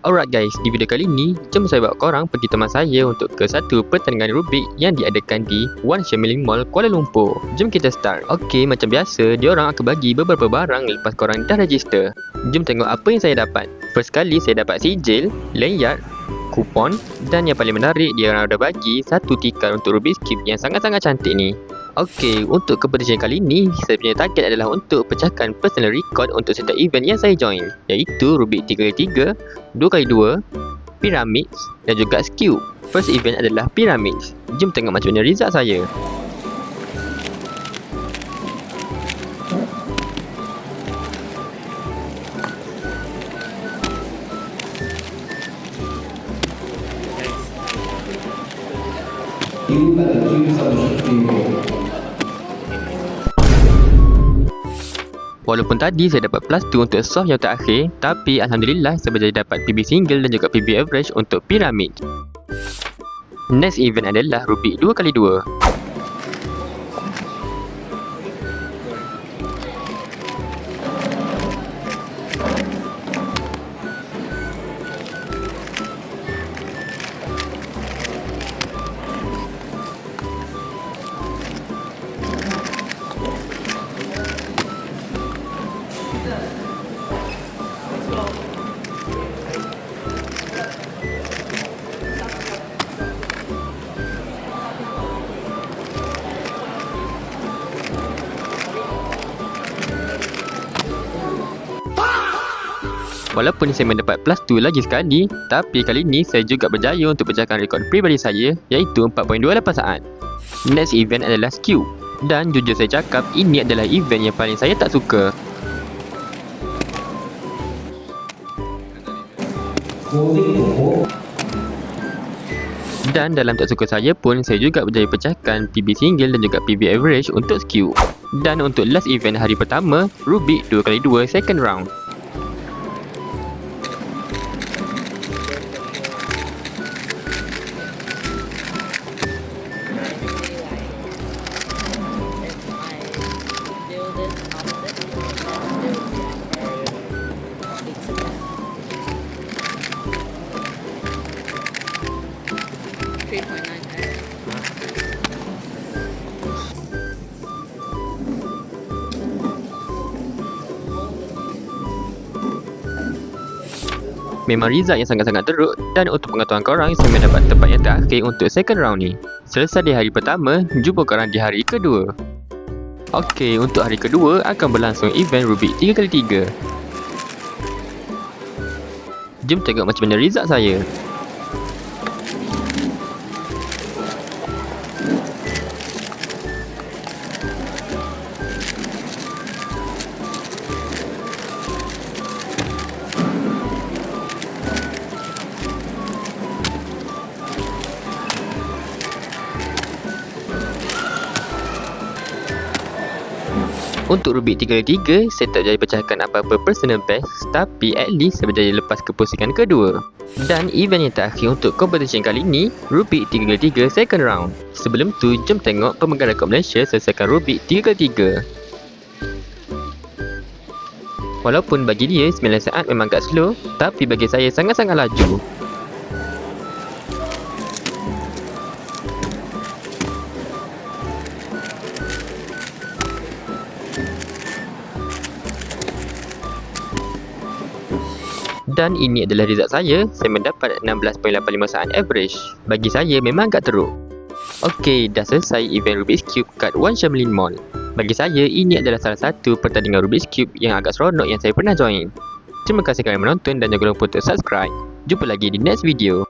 Alright guys, di video kali ni, jom saya bawa korang pergi teman saya untuk ke satu pertandingan Rubik yang diadakan di One Shamling Mall, Kuala Lumpur. Jom kita start. Okey, macam biasa, diorang akan bagi beberapa barang lepas korang dah register. Jom tengok apa yang saya dapat. First kali, saya dapat sijil, lanyard, kupon dan yang paling menarik, diorang ada bagi satu tikar untuk Rubik's Cube yang sangat-sangat cantik ni. Okey, untuk competition kali ni, saya punya target adalah untuk pecahkan personal record untuk setiap event yang saya join, iaitu Rubik 3x3, 2x2, Pyramids dan juga Cube. First event adalah Pyramids. Jom tengok macam mana result saya. Walaupun tadi saya dapat plus 2 untuk soft yang terakhir, tapi Alhamdulillah saya berjaya dapat PB single dan juga PB average untuk Pyramid. Next event adalah Rubik 2x2. Walaupun saya mendapat plus 2 lagi sekali, tapi kali ni saya juga berjaya untuk pecahkan rekod peribadi saya, iaitu 4.28 saat. Next event adalah Cube. Dan jujur saya cakap, ini adalah event yang paling saya tak suka. Dan dalam tak suka saya pun, saya juga berjaya pecahkan PB single dan juga PB average untuk Cube. Dan untuk last event hari pertama, Rubik 2x2 second round. Memang result yang sangat-sangat teruk, dan untuk pengetahuan korang, saya mendapat tempat yang terakhir untuk second round ni. Selesai di hari pertama, jumpa korang di hari kedua. Okey, untuk hari kedua akan berlangsung event Rubik 3x3. Jom tengok macam mana result saya. Untuk Rubik 3x3, saya tak berjaya pecahkan apa-apa personal best, tapi at least saya berjaya lepas ke pusingan kedua. Dan event yang terakhir untuk competition kali ni, Rubik 3x3 second round. Sebelum tu, jom tengok pemegang rekod Malaysia selesaikan Rubik 3x3. Walaupun bagi dia 9 saat memang agak slow, tapi bagi saya sangat-sangat laju. Dan ini adalah result saya mendapat 16.85 saat average. Bagi saya memang agak teruk. Okey, dah selesai event Rubik's Cube kat One Shamling Mall. Bagi saya, ini adalah salah satu pertandingan Rubik's Cube yang agak seronok yang saya pernah join. Terima kasih kerana menonton dan jangan lupa untuk subscribe. Jumpa lagi di next video.